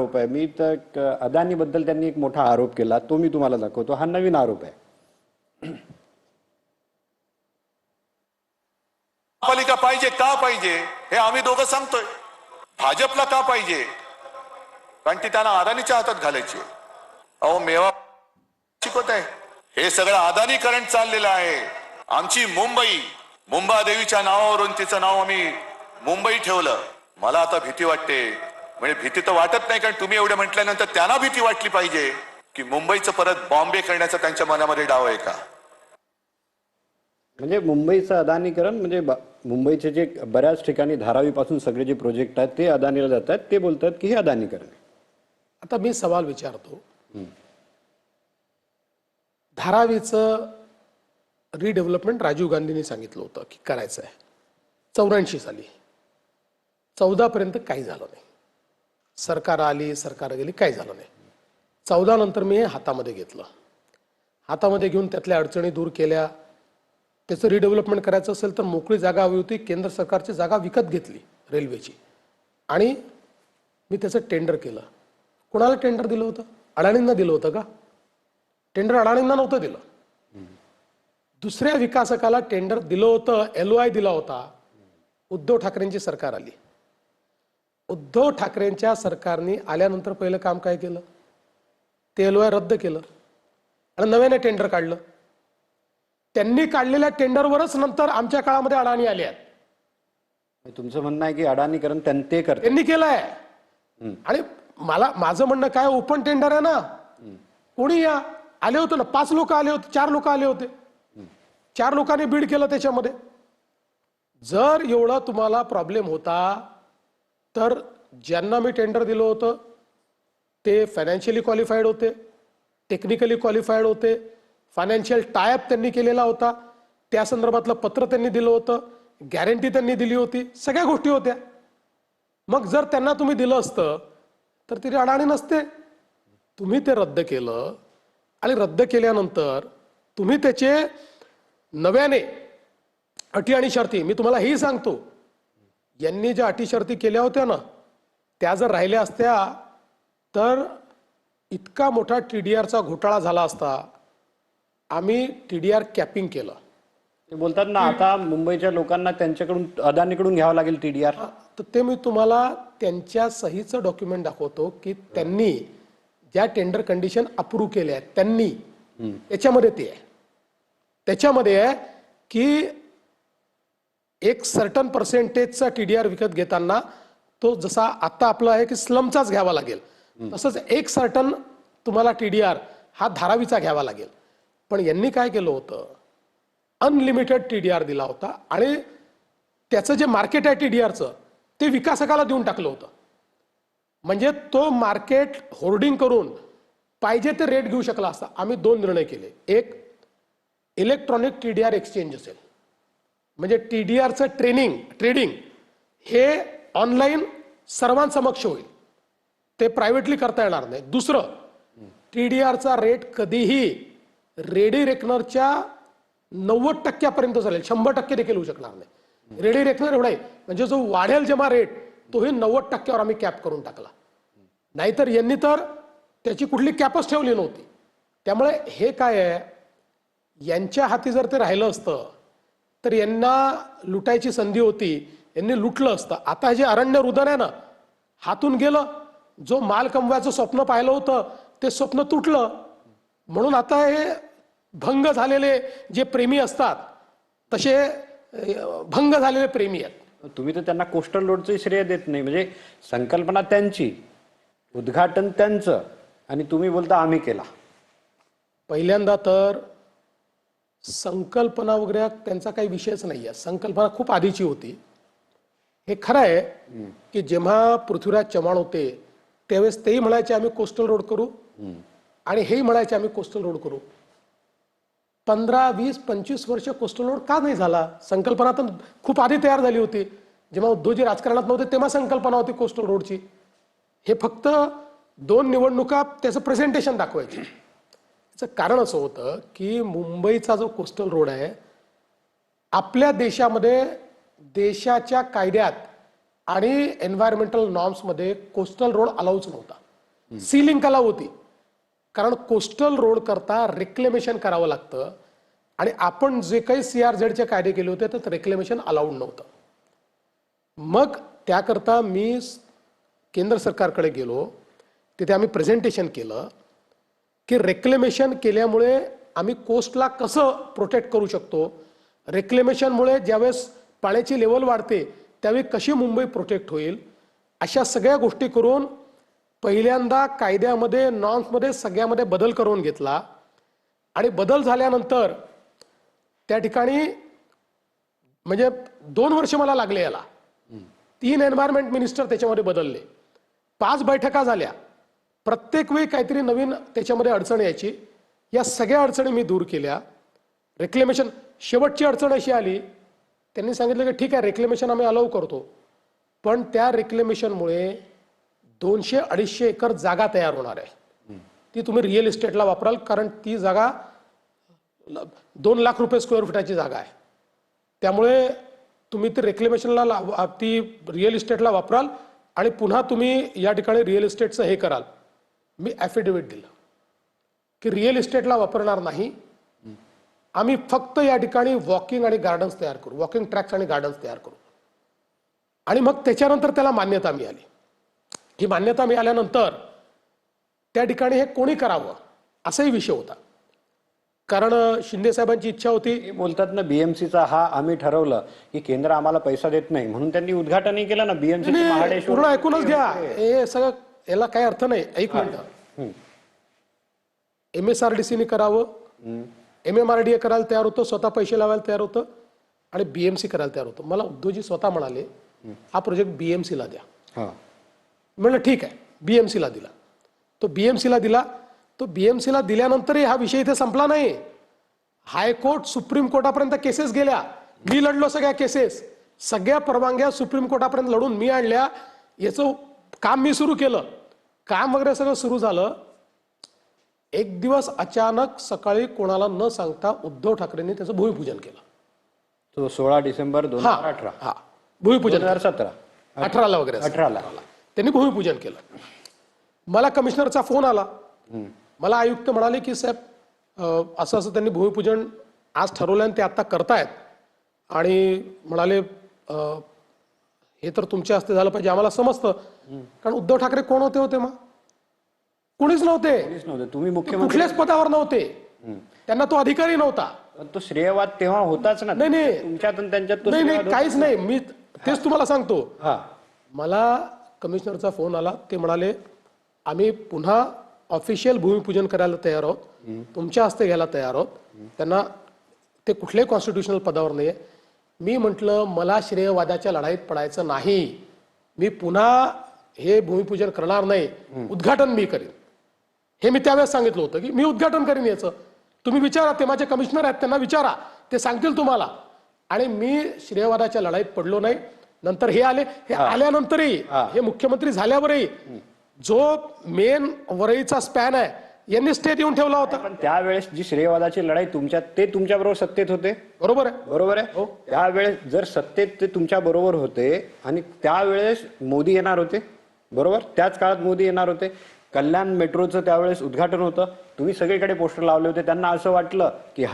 आरोप आहे. मी तर अदानीबद्दल त्यांनी एक मोठा आरोप केला, तो मी तुम्हाला दाखवतो. हा नवीन आरोप आहे. महापालिका पाहिजे का पाहिजे हे आम्ही दोघं सांगतोय. भाजपला का पाहिजे, कारण ती त्यांना अदानीच्या हातात घालायची. अहो मेवा शिकवत आहे. हे सगळं अदानीकरण चाललेलं आहे. आमची मुंबादेवीच्या नावावरून तिचं नाव आम्ही मुंबई ठेवलं. मला आता भीती वाटते. म्हणजे भीती तर वाटत नाही, कारण तुम्ही एवढे म्हटल्यानंतर त्यांना भीती वाटली पाहिजे की मुंबईचं परत बॉम्बे करण्याचा त्यांच्या मनामध्ये डाव आहे का. म्हणजे मुंबईचं अदानीकरण म्हणजे मुंबईचे जे बऱ्याच ठिकाणी धारावीपासून सगळे जे प्रोजेक्ट आहेत ते अदानीला जातात, ते बोलतात की हे अदानीकरण आहे. आता मी सवाल विचारतो, धारावीचं रिडेव्हलपमेंट राजीव गांधींनी सांगितलं होतं की करायचं आहे. 84 साली 14 पर्यंत काही झालं नाही. सरकार आली, सरकार गेली, काही झालं नाही. 14 नंतर मी हे हातामध्ये घेतलं. हातामध्ये घेऊन त्यातल्या अडचणी दूर केल्या. त्याचं रिडेव्हलपमेंट करायचं असेल तर मोकळी जागा हवी होती. केंद्र सरकारची जागा विकत घेतली रेल्वेची आणि मी त्याचं टेंडर केलं. कोणाला टेंडर दिलं होतं? अडाणींना दिलं होतं का? टेंडर अडाणींना नव्हतं दिलं. दुसऱ्या विकासकाला टेंडर दिलं होतं, LOI दिला होता. उद्धव ठाकरेंची सरकार आली. उद्धव ठाकरेंच्या सरकारने आल्यानंतर पहिलं काम काय केलं? ते LOI रद्द केलं आणि नव्याने टेंडर काढलं. त्यांनी काढलेल्या टेंडरवरच नंतर आमच्या काळामध्ये अडाणी आले आहेत. तुमचं म्हणणं आहे की अडानीकरण ते करतात, त्यांनी केलंय. आणि माझं म्हणणं काय, ओपन टेंडर आहे ना. कोणी या आले होते ना, 5 लोक आले होते, 4 लोक आले होते. 4 लोकांनी बीड केलं त्याच्यामध्ये. जर एवढा तुम्हाला प्रॉब्लेम होता तर ज्यांना मी टेंडर दिलं होतं ते फायनान्शियली क्वालिफाईड होते, टेक्निकली क्वालिफाईड होते, फायनान्शियल टायअप त्यांनी केलेला होता, त्या संदर्भातलं पत्र त्यांनी दिलं होतं, गॅरंटी त्यांनी दिली होती, सगळ्या गोष्टी होत्या. मग जर त्यांना तुम्ही दिलं असतं तर तरी अडाणी नसते. तुम्ही ते रद्द केलं आणि रद्द केल्यानंतर तुम्ही त्याचे नव्याने अटी आणि शर्ती, मी तुम्हाला हेही सांगतो, यांनी ज्या अटी शर्ती केल्या होत्या ना त्या जर राहिल्या असत्या तर इतका मोठा TDRचा घोटाळा झाला असता. आम्ही TDR कॅपिंग केलं. ते बोलतात ना आता मुंबईच्या लोकांना त्यांच्याकडून अदानीकडून घ्यावं लागेल TDR. तर ते मी तुम्हाला त्यांच्या सहीचं डॉक्युमेंट दाखवतो की त्यांनी ज्या टेंडर कंडिशन अप्रूव्ह केल्या आहेत त्यांनी, त्याच्यामध्ये ते आहे. त्याच्यामध्ये आहे की एक सर्टन पर्सेंटेजचा TDR विकत घेताना तो जसा आता आपला आहे की स्लमचाच घ्यावा लागेल, तसंच एक सर्टन तुम्हाला TDR हा धारावीचा घ्यावा लागेल. पण यांनी काय केलं होतं, अनलिमिटेड TDR दिला होता आणि त्याचं जे मार्केट आहे TDRचं ते विकासकाला देऊन टाकलं होतं. म्हणजे तो मार्केट होर्डिंग करून पाहिजे ते रेट घेऊ शकला असता. आम्ही 2 निर्णय केले. एक, इलेक्ट्रॉनिक TDR एक्सचेंज असेल, म्हणजे TDRचं ट्रेडिंग हे ऑनलाईन सर्वांसमक्ष होईल, ते प्रायव्हेटली करता येणार नाही. दुसरं, TDRचा रेट कधीही रेडी रेकनरच्या 90% चालेल, 100% देखील होऊ शकणार नाही. रेडी रेकनर एवढा आहे, म्हणजे जो वाढेल जेव्हा रेट तोही 90%वर आम्ही कॅप करून टाकला. नाहीतर यांनी तर त्याची कुठली कॅपच ठेवली नव्हती. त्यामुळे हे काय आहे, यांच्या हाती जर ते राहिलं असतं तर यांना लुटायची संधी होती, यांनी लुटलं असतं. आता जे अरण्य रुदन आहे ना, हातून गेलं. जो माल कमवायचं स्वप्न पाहिलं होतं ते स्वप्न तुटलं. म्हणून आता हे भंग झालेले जे प्रेमी असतात तसे भंग झालेले प्रेमी आहेत. तुम्ही तर त्यांना कोस्टल रोडचं श्रेय देत नाही. म्हणजे संकल्पना त्यांची, उद्घाटन त्यांचं, आणि तुम्ही बोलता आम्ही केला. पहिल्यांदा तर संकल्पना वगैरे त्यांचा काही विषयच नाही आहे. संकल्पना खूप आधीची होती. हे खरं आहे की जेव्हा पृथ्वीराज चव्हाण होते त्यावेळेस तेही म्हणायचे आम्ही कोस्टल रोड करू आणि हेही म्हणायचे आम्ही कोस्टल रोड करू. 15, 20, 25 वर्ष कोस्टल रोड का नाही झाला? संकल्पना तर खूप आधी तयार झाली होती. जेव्हा उद्धवजी राजकारणात नव्हते तेव्हा संकल्पना होती कोस्टल रोडची. हे फक्त 2 निवडणुका त्याचं प्रेझेंटेशन दाखवायचे. त्याचं कारण असं होतं की मुंबईचा जो कोस्टल रोड आहे, आपल्या देशामध्ये देशाच्या कायद्यात आणि एन्व्हायरमेंटल नॉर्म्समध्ये कोस्टल रोड अलाउच नव्हता. सीलिंग कला होती. कारण कोस्टल रोड करता रेक्लेमेशन करावं लागतं आणि आपण जे काही CRZचे कायदे केले होते तर रेक्लेमेशन अलाउड नव्हतं. मग त्याकरता मी केंद्र सरकारकडे गेलो, तिथे आम्ही प्रेझेंटेशन केलं की रेक्लेमेशन केल्यामुळे आम्ही कोस्टला कसं प्रोटेक्ट करू शकतो, रेक्लेमेशनमुळे ज्यावेळेस पाण्याची लेवल वाढते त्यावेळी कशी मुंबई प्रोटेक्ट होईल, अशा सगळ्या गोष्टी करून पहिल्यांदा कायद्यामध्ये नॉर्म्समध्ये सगळ्यामध्ये बदल करून घेतला. आणि बदल झाल्यानंतर त्या ठिकाणी म्हणजे 2 वर्ष मला लागले याला. 3 एन्व्हायरमेंट मिनिस्टर त्याच्यामध्ये बदलले, 5 बैठका झाल्या, प्रत्येक वेळी काहीतरी नवीन त्याच्यामध्ये अडचण यायची. या सगळ्या अडचणी मी दूर केल्या. रेक्लेमेशन शेवटची अडचण अशी आली, त्यांनी सांगितलं की ठीक आहे रेक्लेमेशन आम्ही अलाउ करतो, पण त्या रेक्लेमेशनमुळे 200-250 एकर जागा तयार होणार आहे. ती तुम्ही रिअल इस्टेटला वापराल, कारण ती जागा 2 लाख रुपये स्क्वेअर फुटाची जागा आहे. त्यामुळे तुम्ही ती रेक्लेमेशनला ती रिअल इस्टेटला वापराल आणि पुन्हा तुम्ही या ठिकाणी रिअल इस्टेटचं हे कराल. मी ॲफिडेव्हिट दिलं की रिअल इस्टेटला वापरणार नाही, आम्ही फक्त या ठिकाणी वॉकिंग आणि गार्डन्स तयार करू, वॉकिंग ट्रॅक्स आणि गार्डन्स तयार करू. आणि मग त्याच्यानंतर त्याला मान्यता मिळाली. ही मान्यता मिळाल्यानंतर त्या ठिकाणी हे कोणी करावं असाही विषय होता. कारण शिंदे साहेबांची इच्छा होती. ते बोलतात ना BMCचा हा आम्ही ठरवलं की केंद्र आम्हाला पैसा देत नाही म्हणून त्यांनी उद्घाटनही केलं ना BMC. पूर्ण ऐकूनच घ्या, हे सगळं याला काही अर्थ नाही. एक मिनिट, MSRDCने करावं, MMRDA करायला तयार होतं, स्वतः पैसे लावायला तयार होतं आणि BMC करायला तयार होतं. मला उद्धवजी स्वतः म्हणाले हा प्रोजेक्ट BMCला द्या. म्हणलं ठीक आहे, BMCला दिला. तो BMCला दिला. तो BMCला दिल्यानंतरही हा विषय इथे संपला नाही. हायकोर्ट सुप्रीम कोर्टापर्यंत केसेस गेल्या. मी लढलो सगळ्या केसेस, सगळ्या परवानग्या सुप्रीम कोर्टापर्यंत लढून मी आणल्या. याचं काम मी सुरू केलं, काम वगैरे सगळं सुरू झालं. एक दिवस अचानक सकाळी कोणाला न सांगता उद्धव ठाकरेंनी त्याचं भूमिपूजन केलं. तो 16 डिसेंबर 2018. हा, भूमिपूजन 2017 18ला वगैरे 18ला त्यांनी भूमिपूजन केलं. मला कमिशनरचा फोन आला. मला आयुक्त म्हणाले की साहेब असं असं त्यांनी भूमिपूजन आज ठरवलं आणि ते आता करतायत आणि म्हणाले हे तर तुमच्या हस्ते झालं पाहिजे, आम्हाला समजतं. कारण उद्धव ठाकरे कोण होते मग कोणीच नव्हते. तुम्ही मुख्यमंत्री कुठल्याच पदावर नव्हते, त्यांना तो अधिकारी नव्हता. तो श्रेयवाद तेव्हा होताच ना. नाही तुमच्यात आणि त्यांच्यात तो नाही श्रेयवाद होता. काहीच नाही. मी तेच तुम्हाला सांगतो. हा, मला कमिशनरचा फोन आला. ते म्हणाले आम्ही पुन्हा ऑफिशियल भूमिपूजन करायला तयार आहोत, तुमच्या हस्ते घ्यायला तयार आहोत. त्यांना ते कुठल्याही कॉन्स्टिट्युशनल पदावर नाही आहे. मी म्हटलं मला श्रेयवादाच्या लढाईत पडायचं नाही, मी पुन्हा हे भूमिपूजन करणार नाही, उद्घाटन मी करीन. हे मी त्यावेळेस सांगितलं होतं की मी उद्घाटन करीन याचं. तुम्ही विचारा, ते माझे कमिशनर आहेत त्यांना विचारा, ते सांगतील तुम्हाला. आणि मी श्रेयवादाच्या लढाईत पडलो नाही. नंतर हे आले, हे आल्यानंतरही हे मुख्यमंत्री झाल्यावरही जो मेन वरईचा स्पॅन आहे यांनी स्टे देऊन ठेवला होता. पण त्यावेळेस जी श्रेयवादाची लढाई ते तुमच्या बरोबर सत्तेत होते. बरोबर आहे, बरोबर आहे. त्यावेळेस जर सत्तेत ते तुमच्या बरोबर होते आणि त्यावेळेस मोदी येणार होते, बरोबर, त्याच काळात मोदी येणार होते. कल्याण मेट्रोचं त्यावेळेस उद्घाटन होतं, तुम्ही सगळीकडे पोस्टर लावले होते. त्यांना असं वाटलं की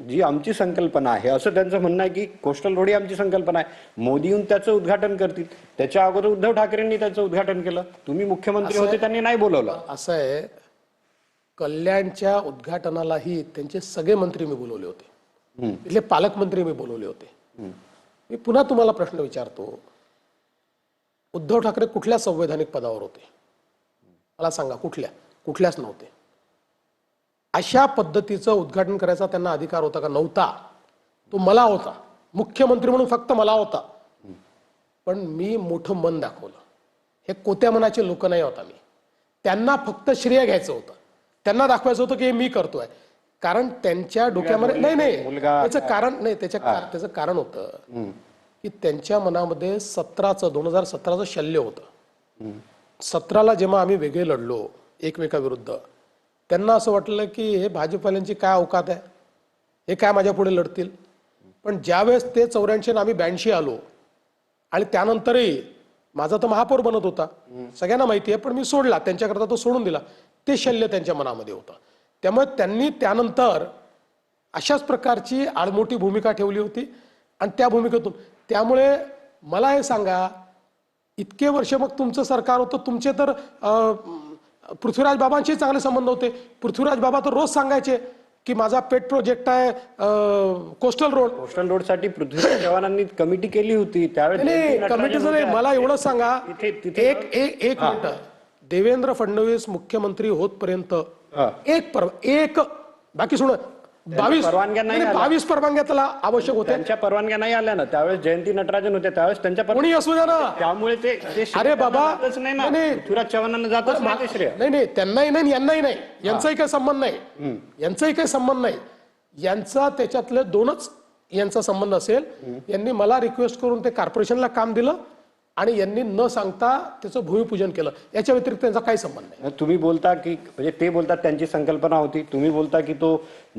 जी आमची संकल्पना आहे, असं त्यांचं म्हणणं आहे की कोस्टल रोड ही आमची संकल्पना आहे, मोदी येऊन त्याचं उद्घाटन करतील. त्याच्या अगोदर उद्धव ठाकरेंनी त्याचं उद्घाटन केलं. तुम्ही मुख्यमंत्री होते, त्यांनी नाही बोलवलं. असं आहे, कल्याणच्या उद्घाटनालाही त्यांचे सगळे मंत्री मी बोलवले होते, तिथले पालकमंत्री मी बोलवले होते. मी पुन्हा तुम्हाला प्रश्न विचारतो, उद्धव ठाकरे कुठल्या संवैधानिक पदावर होते मला सांगा? कुठल्याच नव्हते. अशा पद्धतीचं उद्घाटन करायचा त्यांना अधिकार होता का? नव्हता. तो मला होता, मुख्यमंत्री म्हणून फक्त मला होता. पण मी मोठं मन दाखवलं. हे कोत्या मनाचे लोक नाही होता मी. त्यांना फक्त श्रेय घ्यायचं होतं, त्यांना दाखवायचं होतं की हे मी करतोय. कारण त्यांच्या डोक्यामध्ये नाही त्याचं कारण नाही, त्याचं कारण होतं की त्यांच्या मनामध्ये 2017चं शल्य होतं. 17ला जेव्हा आम्ही वेगळे लढलो एकमेकाविरुद्ध, त्यांना असं वाटलं की हे भाजपवाल्यांची काय अवकात आहे, हे काय माझ्या पुढे लढतील. पण ज्यावेळेस ते 84 आणि आम्ही 82 आलो आणि त्यानंतरही माझा तर महापौर बनत होता, सगळ्यांना माहिती आहे, पण मी सोडला, त्यांच्याकरता तो सोडून दिला. ते शल्य त्यांच्या मनामध्ये होतं. त्यामुळे त्यांनी त्यानंतर अशाच प्रकारची आडमोठी भूमिका ठेवली होती आणि त्या भूमिकेतून, त्यामुळे मला हे सांगा, इतके वर्ष मग तुमचं सरकार होतं, तुमचे तर पृथ्वीराज बाबांशी चांगले संबंध होते. पृथ्वीराज बाबा तर रोज सांगायचे की माझा पेट प्रोजेक्ट आहे कोस्टल रोडसाठी पृथ्वीराज चव्हाणांनी कमिटी केली होती त्यावेळेस. नाही, कमिटीचं नाही, मला एवढं सांगा, तिथे- एक मिनिट, देवेंद्र फडणवीस मुख्यमंत्री होतपर्यंत एक बाकी सोड 22 परवानग्या त्याला आवश्यक होत्या. त्यांच्या परवानग्या नाही आल्या ना त्यावेळेस. जयंती नटराजन होते त्यावेळेस त्यांच्या कोणी असू द्या ना, त्यामुळे ते अरे बाबा, नाही ना, नाही. पृथ्वीराज चव्हाणांना जातच नाही ते श्रेय. नाही, त्यांनाही नाही, यांनाही नाही, यांचाही काही संबंध नाही, यांचाही काही संबंध नाही. यांचा त्याच्यातले दोनच यांचा संबंध असेल. यांनी मला रिक्वेस्ट करून ते कॉर्पोरेशनला काम दिलं आणि यांनी न सांगता त्याचं भूमिपूजन केलं. याच्या व्यतिरिक्त त्यांचा काही संबंध नाही. तुम्ही बोलता की म्हणजे ते बोलतात त्यांची संकल्पना होती, तुम्ही बोलता की तो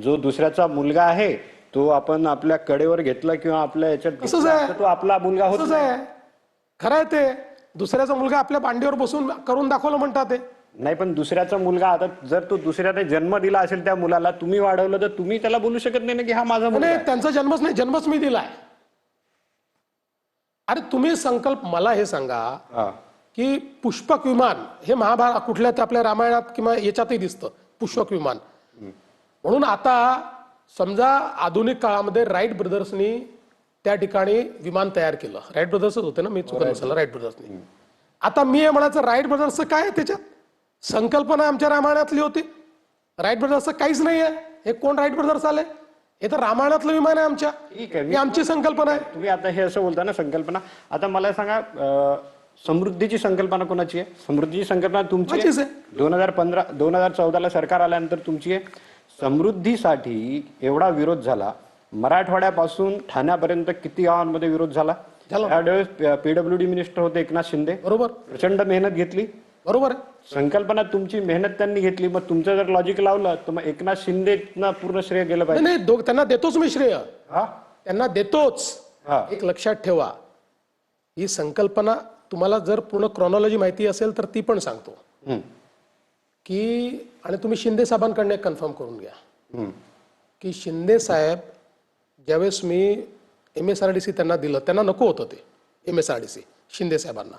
जो दुसऱ्याचा मुलगा आहे तो आपण आपल्या कडेवर घेतला किंवा आपल्या याच्यात तसंच आहे. घेतला, तो आपला मुलगा होत तसंच आहे, खरं आहे ते. दुसऱ्याचा मुलगा आपल्या मांडीवर बसून करून दाखवलं म्हणतात ते. नाही, पण दुसऱ्याचा मुलगा आता जर तो दुसऱ्याने जन्म दिला असेल त्या मुलाला, तुम्ही वाढवलं, तर तुम्ही त्याला बोलू शकत नाही ना की हा माझा मुलगा नाही, आहे. त्यांचा जन्मच नाही, जन्मच मी दिलाय. अरे तुम्ही संकल्प मला हे सांगा हा. की पुष्पक विमान हे महाभारत कुठल्या त्या आपल्या रामायणात किंवा याच्यातही दिसतं पुष्पक विमान. म्हणून आता समजा आधुनिक काळामध्ये राईट ब्रदर्सनी त्या ठिकाणी विमान तयार केलं. राईट ब्रदर्सच होते ना, मी चुकत नसेल, राईट ब्रदर्सनी. आता मी हे म्हणायचं, राईट ब्रदर्सचं काय आहे त्याच्यात? संकल्पना आमच्या रामायणातली होती, राईट ब्रदर्सचं काहीच नाही आहे. हे कोण राईट ब्रदर्स आले? हे तर रामायणातलं विमान आहे आमच्या, ठीक आहे, ही आमची संकल्पना आहे. तुम्ही आता हे असं बोलता ना संकल्पना. आता मला सांगा, समृद्धीची संकल्पना कोणाची आहे? समृद्धीची संकल्पना तुमची माझीच आहे. आहे. 2014ला सरकार आल्यानंतर तुमची आहे. समृद्धीसाठी एवढा विरोध झाला, मराठवाड्यापासून ठाण्यापर्यंत किती गावांमध्ये विरोध झाला. त्यावेळेस PWD मिनिस्टर होते एकनाथ शिंदे, बरोबर, प्रचंड मेहनत घेतली. बरोबर आहे. संकल्पना तुमची, मेहनत त्यांनी घेतली. मग तुमचं जर लॉजिक लावलं तर मग एकनाथ शिंदेना पूर्ण श्रेय गेलं पाहिजे. नाही, त्यांना देतोच मी श्रेय, हा, त्यांना देतोच. हा. एक लक्षात ठेवा, ही संकल्पना तुम्हाला जर पूर्ण क्रॉनॉलॉजी माहिती असेल तर ती पण सांगतो हम्म. की, आणि तुम्ही शिंदे साहेबांकडनं कन्फर्म करून घ्या हम्म. की शिंदे साहेब ज्यावेळेस मी MSRDC त्यांना दिलं, त्यांना नको होतं ते MSRDC शिंदे साहेबांना.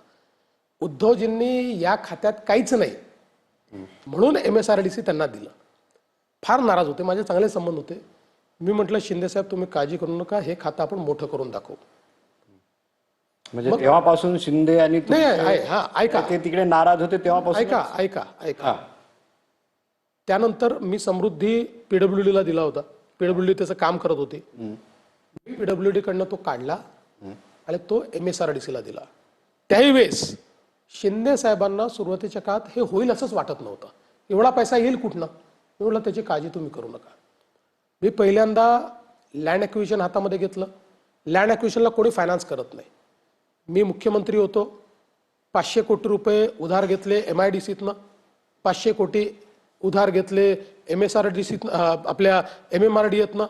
उद्धवजींनी या खात्यात काहीच नाही म्हणून MSRDC त्यांना दिलं. फार नाराज होते, माझे चांगले संबंध होते. मी म्हटलं शिंदे साहेब तुम्ही काळजी करू नका, हे खातं आपण मोठं करून दाखवू. म्हणजे तेव्हापासून शिंदे आणि नाही, हा ऐका, ते तिकडे नाराज होते तेव्हापासून. ऐका. त्यानंतर मी समृद्धी PWD ला दिला होता. PWD त्याचं काम करत होती. मी PWD कडनं तो काढला आणि तो MSRDC ला दिला. त्याही वेळेस शिंदे साहेबांना सुरुवातीच्या काळात हे होईल असंच वाटत नव्हतं. एवढा पैसा येईल कुठनं? मी म्हटलं त्याची काळजी तुम्ही करू नका. मी पहिल्यांदा लँड ॲक्विजिशन हातामध्ये घेतलं. लँड ॲक्विजिशनला कोणी फायनान्स करत नाही. मी मुख्यमंत्री होतो, 500 कोटी रुपये उधार घेतले MIDCतनं, 500 कोटी उधार घेतले MSRDC आपल्या MMRDAतनं.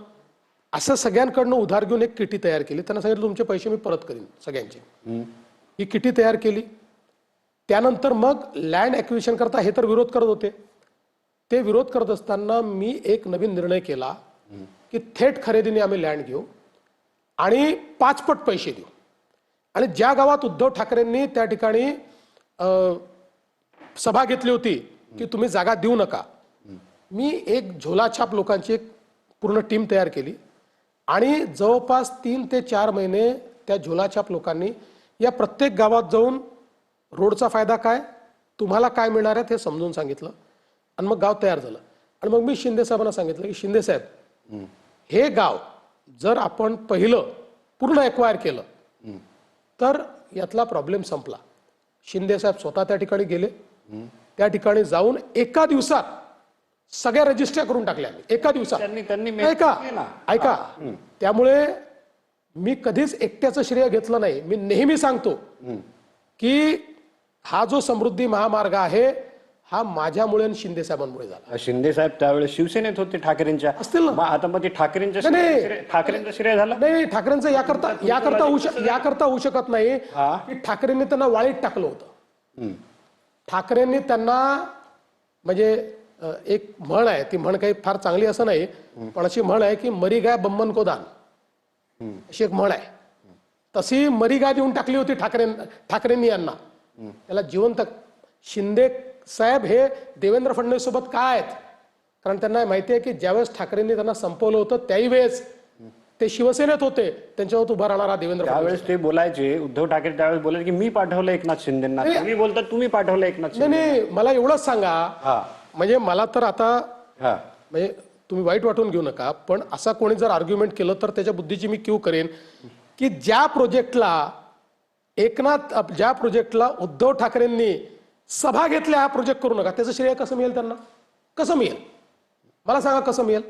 असं सगळ्यांकडनं उधार घेऊन एक किटी तयार केली. त्यांना सांगितलं तुमचे पैसे मी परत करीन सगळ्यांचे. ही किटी तयार केली. त्यानंतर मग लँड ॲक्विजिशन करता हे तर विरोध करत होते. ते विरोध करत असताना मी एक नवीन निर्णय केला की थेट खरेदीने आम्ही लँड घेऊ आणि 5 पट पैसे देऊ. आणि ज्या गावात उद्धव ठाकरेंनी त्या ठिकाणी सभा घेतली होती की तुम्ही जागा देऊ नका, मी एक झोलाछाप लोकांची एक पूर्ण टीम तयार केली आणि जवळपास 3 ते 4 महिने त्या झोलाछाप लोकांनी या प्रत्येक गावात जाऊन रोडचा फायदा काय, तुम्हाला काय मिळणार आहे ते समजून सांगितलं आणि मग गाव तयार झालं. आणि मग मी शिंदे साहेबांना सांगितलं की शिंदे साहेब, हे गाव जर आपण पहिलं पूर्ण एक्वायर केलं तर यातला प्रॉब्लेम संपला. शिंदे साहेब स्वतः त्या ठिकाणी गेले. त्या ठिकाणी जाऊन एका दिवसात सगळ्या रजिस्ट्र्या करून टाकल्या एका दिवसात. ऐका, त्यामुळे मी कधीच एकट्याचं श्रेय घेतलं नाही. मी नेहमी सांगतो की हा जो समृद्धी महामार्ग आहे हा माझ्यामुळे आणि शिंदे साहेबांमुळे झाला. शिंदे साहेब त्यावेळेस शिवसेनेत होते ठाकरेंच्या. असतील ना. मग आता मग ते ठाकरेंच्या नाही. ठाकरेंचं श्रेय झालं. नाही, ठाकरेंचं याकरता होऊ शकत नाही हा. की ठाकरेंनी त्यांना वाळीत टाकलं होतं. ठाकरेंनी त्यांना म्हणजे एक म्हण आहे, ती म्हण काही फार चांगली असं नाही, पण अशी म्हण आहे की मरी गाय बम्मन को दान, अशी एक म्हण आहे. तशी मरी गाय देऊन टाकली होती ठाकरेंनी यांना. त्याला जिवंत शिंदे साहेब हे देवेंद्र फडणवीस सोबत काय आहेत, कारण त्यांना माहिती आहे की ज्यावेळेस ठाकरेंनी त्यांना संपवलं होतं त्याही वेळेस ते शिवसेनेत होते, त्यांच्यावर उभा राहणारा देवेंद्र फडणवीस. त्यावेळेस ते बोलायचे, उद्धव ठाकरे त्यावेळेस बोलायचे की मी पाठवलं एकनाथ शिंदेना. तुम्ही बोलता तुम्ही पाठवलं एकनाथ शिंदे. नाही, मला एवढंच सांगा, हा म्हणजे मला तर आता हा म्हणजे तुम्ही वाईट वाटून घेऊ नका, पण असा कोणी जर आर्ग्युमेंट केलं तर त्याच्या बुद्धीची मी क्यू करेन की ज्या प्रोजेक्टला उद्धव ठाकरेंनी सभा घेतल्या, हा प्रोजेक्ट करू नका, त्याचं श्रेय कसं मिळेल त्यांना? कसं मिळेल मला सांगा, कसं मिळेल?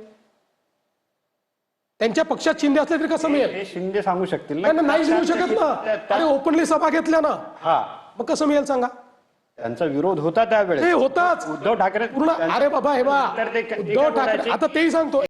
त्यांच्या पक्षात शिंदे असले तरी कसं मिळेल? हे शिंदे सांगू शकतील ना. नाही मिळू शकत ना. अरे ओपनली सभा घेतल्या ना, हा, मग कसं मिळेल सांगा? त्यांचा विरोध होता त्यावेळेस. हे होताच उद्धव ठाकरे पूर्ण. अरे बाबा हे बा, तर ते उद्धव ठाकरे आता तेही सांगतो.